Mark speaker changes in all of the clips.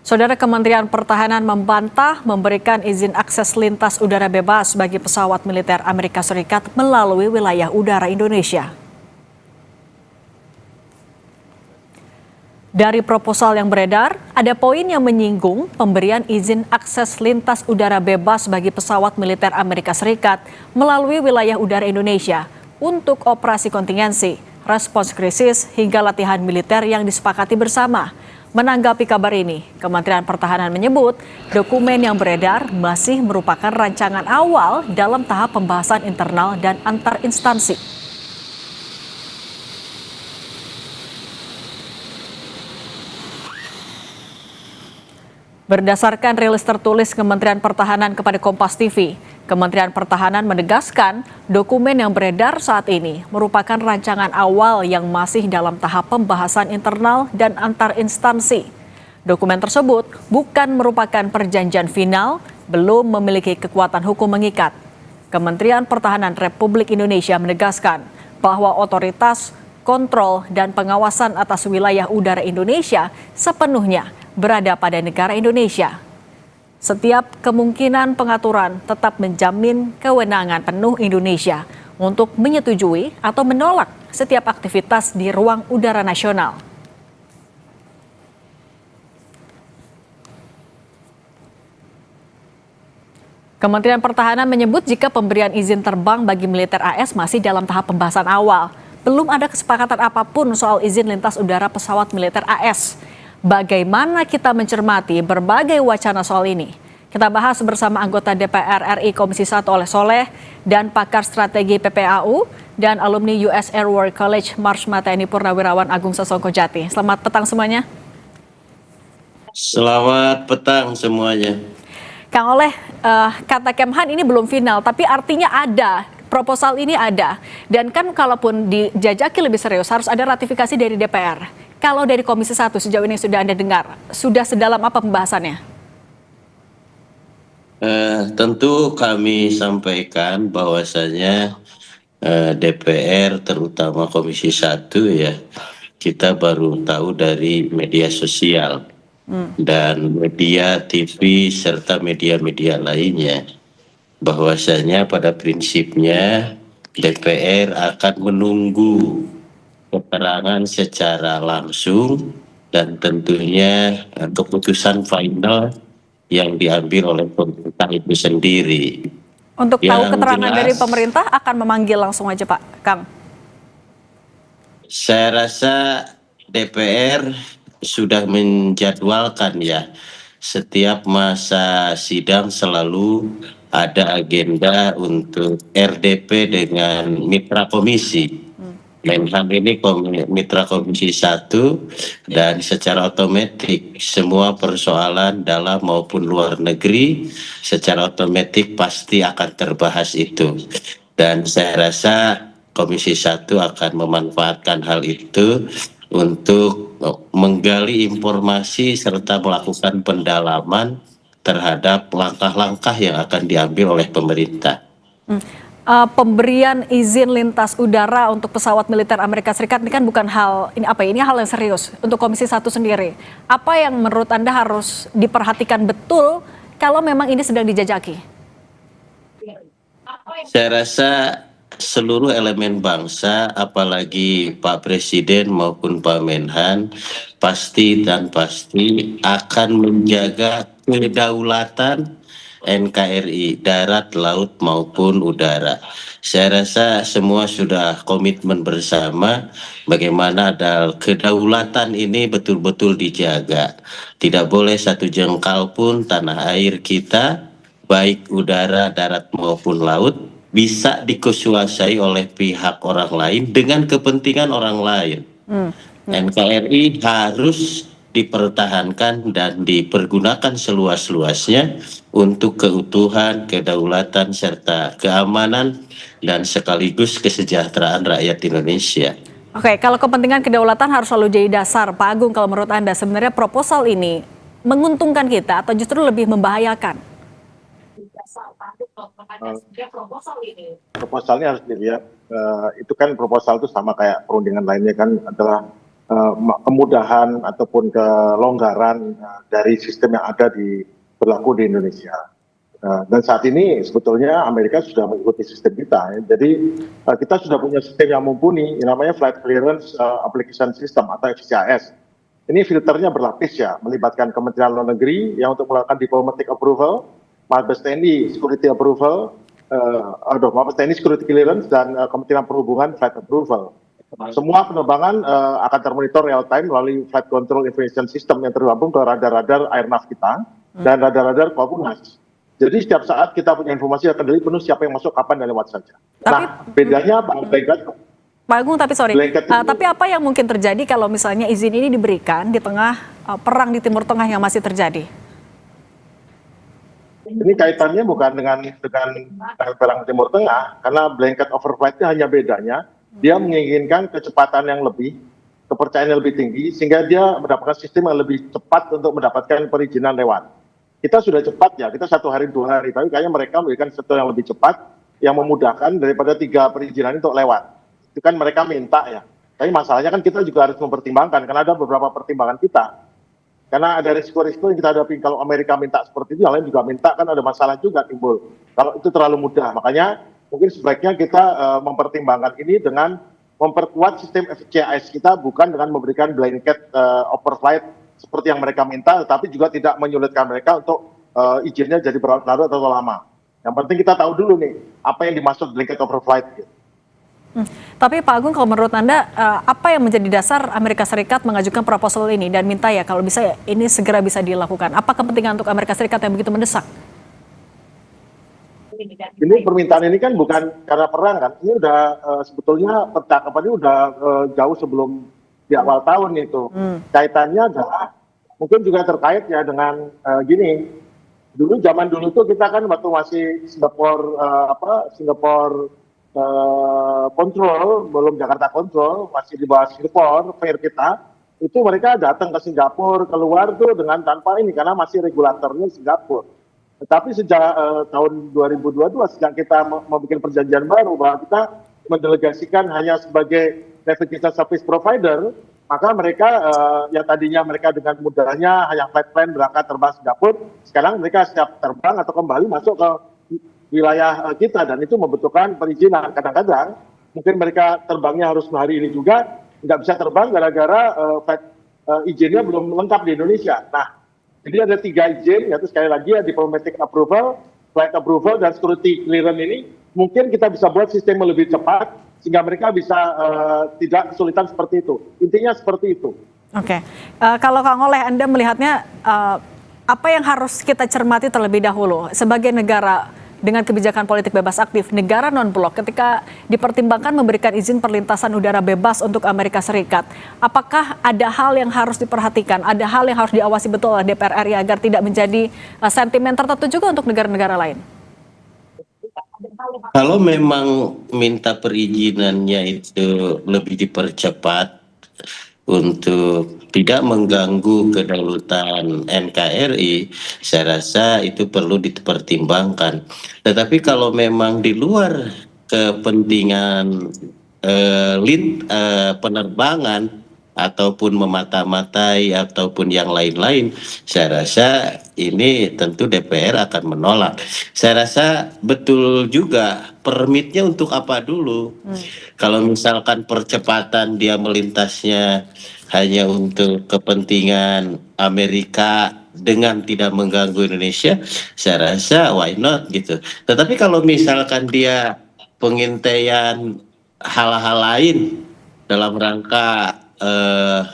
Speaker 1: Saudara, Kementerian Pertahanan membantah memberikan izin akses lintas udara bebas bagi pesawat militer Amerika Serikat melalui wilayah udara Indonesia. Dari proposal yang beredar, ada poin yang menyinggung pemberian izin akses lintas udara bebas bagi pesawat militer Amerika Serikat melalui wilayah udara Indonesia untuk operasi kontingensi, respons krisis, hingga latihan militer yang disepakati bersama. Menanggapi kabar ini, Kementerian Pertahanan menyebut dokumen yang beredar masih merupakan rancangan awal dalam tahap pembahasan internal dan antar instansi. Berdasarkan rilis tertulis Kementerian Pertahanan kepada Kompas TV, Kementerian Pertahanan menegaskan dokumen yang beredar saat ini merupakan rancangan awal yang masih dalam tahap pembahasan internal dan antar instansi. Dokumen tersebut bukan merupakan perjanjian final, belum memiliki kekuatan hukum mengikat. Kementerian Pertahanan Republik Indonesia menegaskan bahwa otoritas kontrol dan pengawasan atas wilayah udara Indonesia sepenuhnya berada pada negara Indonesia. Setiap kemungkinan pengaturan tetap menjamin kewenangan penuh Indonesia untuk menyetujui atau menolak setiap aktivitas di ruang udara nasional. Kementerian Pertahanan menyebut jika pemberian izin terbang bagi militer AS masih dalam tahap pembahasan awal. Belum ada kesepakatan apapun soal izin lintas udara pesawat militer AS. Bagaimana kita mencermati berbagai wacana soal ini? Kita bahas bersama anggota DPR RI Komisi 1 Oleh Soleh dan pakar strategi PPAU dan alumni US Air War College Marsma TNI Purnawirawan Agung Sasongko Jati. Selamat petang semuanya.
Speaker 2: Selamat petang semuanya.
Speaker 1: Kang Oleh, kata Kemhan ini belum final, tapi artinya ada. Proposal ini ada. Dan kan kalaupun dijajaki lebih serius harus ada ratifikasi dari DPR. Kalau dari Komisi 1 sejauh ini sudah Anda dengar, sudah sedalam apa pembahasannya?
Speaker 2: Tentu kami sampaikan bahwasanya DPR terutama Komisi 1 ya, kita baru tahu dari media sosial dan media TV serta media-media lainnya bahwasanya pada prinsipnya DPR akan menunggu keterangan secara langsung dan tentunya keputusan final yang diambil oleh pemerintah itu sendiri.
Speaker 1: Untuk tahu keterangan dari pemerintah akan memanggil langsung aja Pak Kang.
Speaker 2: Saya rasa DPR sudah menjadwalkan ya, setiap masa sidang selalu ada agenda untuk RDP dengan mitra komisi. Menhan ini mitra Komisi 1 dan secara otomatis semua persoalan dalam maupun luar negeri secara otomatis pasti akan terbahas itu. Dan saya rasa Komisi 1 akan memanfaatkan hal itu untuk menggali informasi serta melakukan pendalaman terhadap langkah-langkah yang akan diambil oleh pemerintah.
Speaker 1: Pemberian izin lintas udara untuk pesawat militer Amerika Serikat ini kan bukan hal ini hal yang serius untuk Komisi 1 sendiri. Apa yang menurut Anda harus diperhatikan betul kalau memang ini sedang dijajaki?
Speaker 2: Saya rasa seluruh elemen bangsa, apalagi Pak Presiden maupun Pak Menhan, pasti akan menjaga kedaulatan NKRI, darat, laut maupun udara. Saya rasa semua sudah komitmen bersama bagaimana kedaulatan ini betul-betul dijaga. Tidak boleh satu jengkal pun tanah air kita, baik udara, darat maupun laut, bisa dikuasai oleh pihak orang lain dengan kepentingan orang lain. NKRI harus dipertahankan dan dipergunakan seluas-luasnya untuk keutuhan, kedaulatan, serta keamanan dan sekaligus kesejahteraan rakyat Indonesia.
Speaker 1: Oke, kalau kepentingan kedaulatan harus selalu jadi dasar, Pak Agung, kalau menurut Anda sebenarnya proposal ini menguntungkan kita atau justru lebih membahayakan?
Speaker 3: Proposalnya harus dilihat, itu kan proposal itu sama kayak perundingan lainnya kan adalah kemudahan ataupun kelonggaran dari sistem yang ada berlaku di Indonesia. Dan saat ini sebetulnya Amerika sudah mengikuti sistem kita. Jadi kita sudah punya sistem yang mumpuni, yang namanya Flight Clearance Application System atau FCAS. Ini filternya berlapis ya, melibatkan Kementerian Luar Negeri yang untuk melakukan diplomatic approval, Mabes TNI security approval, Mabes TNI security clearance, dan Kementerian Perhubungan flight approval. Semua penerbangan akan termonitor real time melalui flight control information system yang tergabung ke radar-radar airnav kita dan radar-radar Kopassus. Jadi setiap saat kita punya informasi yang kendali penuh siapa yang masuk, kapan, dan lewat saja. Nah, bedanya
Speaker 1: Pak Agung, tapi apa yang mungkin terjadi kalau misalnya izin ini diberikan di tengah perang di Timur Tengah yang masih terjadi?
Speaker 3: Ini kaitannya bukan dengan perang Timur Tengah, karena blanket overflight itu hanya bedanya dia menginginkan kecepatan yang lebih, kepercayaan yang lebih tinggi, sehingga dia mendapatkan sistem yang lebih cepat untuk mendapatkan perizinan lewat. Kita sudah cepat ya, kita 1 hari 2 hari, tapi kayaknya mereka memberikan sesuatu yang lebih cepat, yang memudahkan daripada 3 perizinan untuk lewat. Itu kan mereka minta ya, tapi masalahnya kan kita juga harus mempertimbangkan, karena ada beberapa pertimbangan kita. Karena ada risiko-risiko yang kita hadapi. Kalau Amerika minta seperti itu, yang lain juga minta, kan ada masalah juga timbul. Kalau itu terlalu mudah, makanya mungkin sebaiknya kita mempertimbangkan ini dengan memperkuat sistem FCAS kita, bukan dengan memberikan blanket overflight seperti yang mereka minta, tetapi juga tidak menyulitkan mereka untuk izinnya jadi berlarut-larut atau lama. Yang penting kita tahu dulu nih, apa yang dimaksud blanket overflight.
Speaker 1: Tapi Pak Agung, kalau menurut Anda, apa yang menjadi dasar Amerika Serikat mengajukan proposal ini dan minta ya kalau bisa ya ini segera bisa dilakukan? Apa kepentingan untuk Amerika Serikat yang begitu mendesak?
Speaker 3: Ini permintaan ini kan bukan karena perang kan, ini udah sebetulnya percakapan ini udah jauh sebelum di awal tahun itu. Kaitannya adalah mungkin juga terkait ya dengan gini, zaman dulu tuh kita kan waktu masih Singapore kontrol, belum Jakarta kontrol, masih di bawah Singapore, fair kita, itu mereka datang ke Singapura, keluar tuh dengan tanpa ini, karena masih regulatornya Singapura. Tetapi sejak tahun 2022, sejak kita membuat perjanjian baru bahwa kita mendelegasikan hanya sebagai navigation service provider, maka mereka yang tadinya mereka dengan mudahnya hanya flight plan berangkat terbang Singapura, sekarang mereka siap terbang atau kembali masuk ke wilayah kita, dan itu membutuhkan perizinan. Kadang-kadang mungkin mereka terbangnya harus hari ini juga, nggak bisa terbang gara-gara izinnya belum lengkap di Indonesia. Nah, jadi ada 3 izin, yaitu sekali lagi ya diplomatic approval, flight approval, dan security clearance ini. Mungkin kita bisa buat sistem yang lebih cepat, sehingga mereka bisa tidak kesulitan seperti itu. Intinya seperti itu.
Speaker 1: Oke. Kalau Kang Oleh, Anda melihatnya apa yang harus kita cermati terlebih dahulu sebagai negara dengan kebijakan politik bebas aktif, negara non-blok ketika dipertimbangkan memberikan izin perlintasan udara bebas untuk Amerika Serikat, apakah ada hal yang harus diperhatikan, ada hal yang harus diawasi betul oleh DPR RI agar tidak menjadi sentimen tertentu juga untuk negara-negara lain?
Speaker 2: Kalau memang minta perizinannya itu lebih dipercepat untuk tidak mengganggu kedaulatan NKRI, saya rasa itu perlu dipertimbangkan. Tetapi kalau memang di luar kepentingan penerbangan ataupun memata-matai ataupun yang lain-lain, saya rasa ini tentu DPR akan menolak. Saya rasa betul juga permitnya untuk apa dulu. Kalau misalkan percepatan dia melintasnya hanya untuk kepentingan Amerika dengan tidak mengganggu Indonesia, saya rasa why not gitu. Tetapi kalau misalkan dia pengintaian hal-hal lain dalam rangka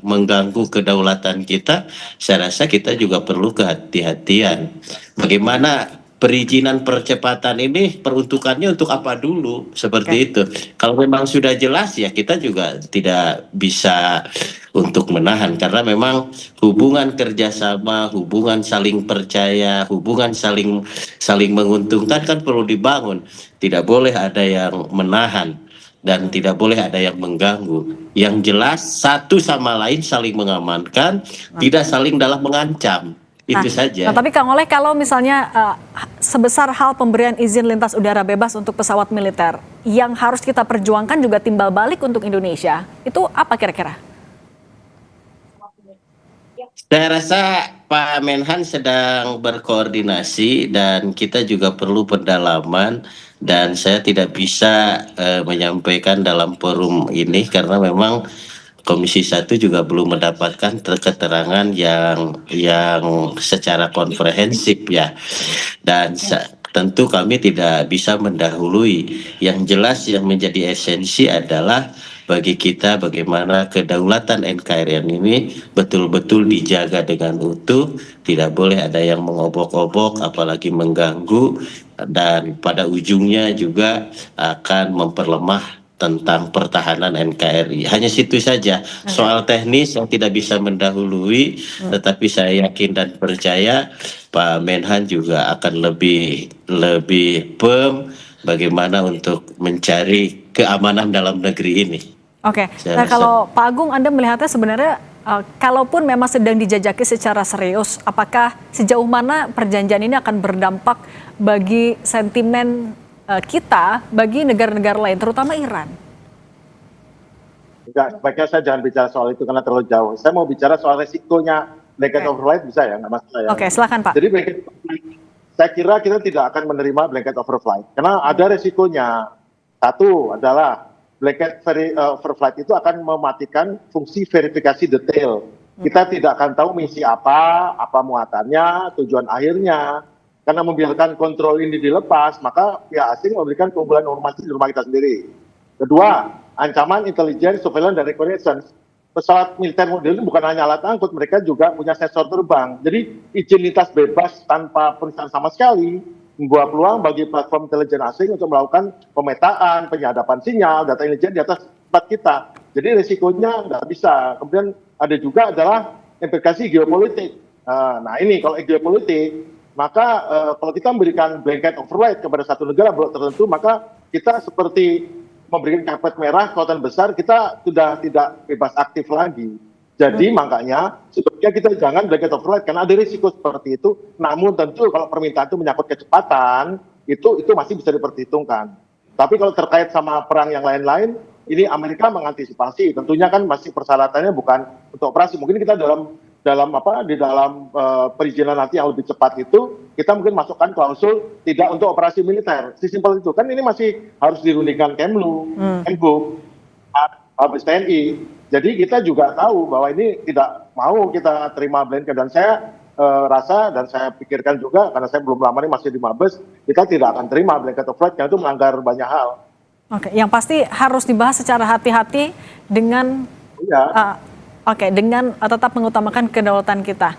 Speaker 2: mengganggu kedaulatan kita, saya rasa kita juga perlu kehati-hatian. Bagaimana perizinan percepatan ini peruntukannya untuk apa dulu, seperti itu. Kalau memang sudah jelas ya kita juga tidak bisa untuk menahan, karena memang hubungan kerjasama, hubungan saling percaya, hubungan saling menguntungkan kan perlu dibangun. Tidak boleh ada yang menahan dan tidak boleh ada yang mengganggu. Yang jelas satu sama lain saling mengamankan, tidak saling dalam mengancam. Itu saja.
Speaker 1: Nah, tapi Kang Oleh, kalau misalnya sebesar hal pemberian izin lintas udara bebas untuk pesawat militer, yang harus kita perjuangkan juga timbal balik untuk Indonesia, itu apa kira-kira?
Speaker 2: Saya rasa Pak Menhan sedang berkoordinasi dan kita juga perlu pendalaman dan saya tidak bisa menyampaikan dalam forum ini karena memang Komisi 1 juga belum mendapatkan keterangan yang secara komprehensif ya. Dan tentu kami tidak bisa mendahului. Yang jelas yang menjadi esensi adalah bagi kita bagaimana kedaulatan NKRI ini betul-betul dijaga dengan utuh, tidak boleh ada yang mengobok-obok apalagi mengganggu dan pada ujungnya juga akan memperlemah tentang pertahanan NKRI. Hanya situ saja. Soal teknis yang tidak bisa mendahului, tetapi saya yakin dan percaya Pak Menhan juga akan lebih firm bagaimana untuk mencari keamanan dalam negeri ini.
Speaker 1: Oke,
Speaker 2: Saya
Speaker 1: nah
Speaker 2: rasa.
Speaker 1: kalau Pak Agung Anda melihatnya sebenarnya kalaupun memang sedang dijajaki secara serius, apakah sejauh mana perjanjian ini akan berdampak bagi sentimen kita, bagi negara-negara lain, terutama Iran?
Speaker 3: Enggak, sebaiknya saya jangan bicara soal itu karena terlalu jauh. Saya mau bicara soal resikonya blanket
Speaker 1: Oke.
Speaker 3: overflight, bisa ya, nggak masalah ya.
Speaker 1: Oke, silakan Pak.
Speaker 3: Jadi blanket overflight, saya kira kita tidak akan menerima blanket overflight karena ada resikonya. Satu adalah blanket overflight itu akan mematikan fungsi verifikasi detail. Kita tidak akan tahu misi apa muatannya, tujuan akhirnya. Karena membiarkan kontrol ini dilepas, maka pihak asing memberikan keunggulan informasi di rumah kita sendiri. Kedua, ancaman intelijen, surveillance, dan reconnaissance. Pesawat militer model ini bukan hanya alat angkut, mereka juga punya sensor terbang. Jadi izin lintas bebas tanpa perizinan sama sekali membuat peluang bagi platform intelijen asing untuk melakukan pemetaan, penyadapan sinyal, data intelijen di atas tempat kita. Jadi risikonya nggak bisa. Kemudian ada juga adalah implikasi geopolitik. Nah ini kalau geopolitik, maka kalau kita memberikan blanket override kepada satu negara blok tertentu, maka kita seperti memberikan karpet merah kekuatan besar, kita sudah tidak bebas aktif lagi. Jadi makanya sebaiknya kita jangan blanket override karena ada risiko seperti itu. Namun tentu kalau permintaan itu menyangkut kecepatan, itu masih bisa diperhitungkan. Tapi kalau terkait sama perang yang lain-lain, ini Amerika mengantisipasi. Tentunya kan masih persyaratannya bukan untuk operasi. Mungkin kita di dalam perizinan nanti yang lebih cepat itu kita mungkin masukkan klausul tidak untuk operasi militer. Sesimpel itu kan ini masih harus dirundingkan Kemlu, Menhub, Mabes TNI. Jadi kita juga tahu bahwa ini tidak mau kita terima blanket dan saya rasa dan saya pikirkan juga karena saya belum lama ini masih di Mabes, kita tidak akan terima blanket override karena itu melanggar banyak hal.
Speaker 1: Oke, yang pasti harus dibahas secara hati-hati dengan dengan tetap mengutamakan kedaulatan kita.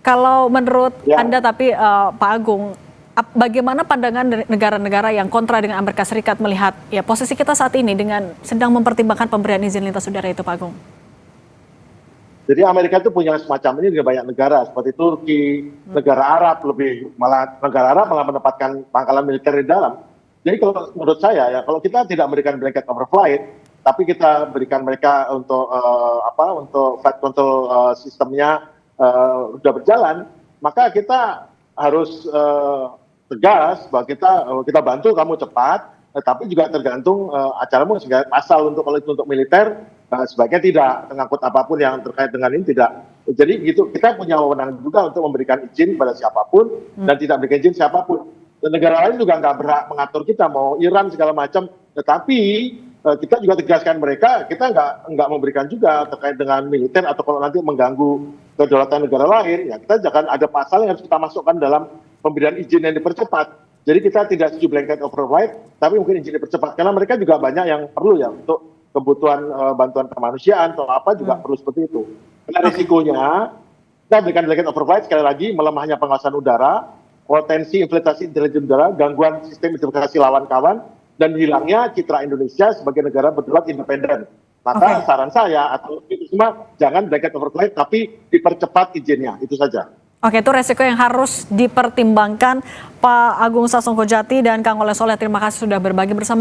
Speaker 1: Kalau menurut Anda tapi Pak Agung, bagaimana pandangan negara-negara yang kontra dengan Amerika Serikat melihat ya posisi kita saat ini dengan sedang mempertimbangkan pemberian izin lintas udara itu, Pak Agung?
Speaker 3: Jadi Amerika itu punya semacam ini dengan banyak negara seperti Turki, negara Arab negara Arab malah menempatkan pangkalan militer di dalam. Jadi kalau menurut saya ya kalau kita tidak memberikan blanket overflight, tapi kita berikan mereka untuk flight control sistemnya sudah berjalan, maka kita harus tegas bahwa kita bantu kamu cepat, tapi juga tergantung acaramu sehingga pasal kalau itu untuk militer sebaiknya tidak mengangkut apapun yang terkait dengan ini tidak. Jadi gitu kita punya wewenang juga untuk memberikan izin pada siapapun dan tidak memberikan izin siapapun. Dan negara lain juga nggak berhak mengatur kita mau Iran segala macam, tetapi kita juga tegaskan mereka kita nggak memberikan juga terkait dengan militer atau kalau nanti mengganggu kedaulatan negara lain ya kita jangan ada pasal yang harus kita masukkan dalam pemberian izin yang dipercepat. Jadi kita tidak setuju blanket override tapi mungkin izin dipercepat karena mereka juga banyak yang perlu ya untuk kebutuhan bantuan kemanusiaan atau apa juga perlu seperti itu. Karena risikonya kita berikan blanket override sekali lagi melemahnya pengawasan udara, potensi infiltrasi intelijen udara, gangguan sistem identifikasi lawan kawan, dan hilangnya citra Indonesia sebagai negara berdaulat independen. Maka saran saya atau itu semua jangan blanket overflight tapi dipercepat izinnya, itu saja.
Speaker 1: Oke, itu resiko yang harus dipertimbangkan. Pak Agung Sasongko Jati dan Kang Oleh Soleh, terima kasih sudah berbagi bersama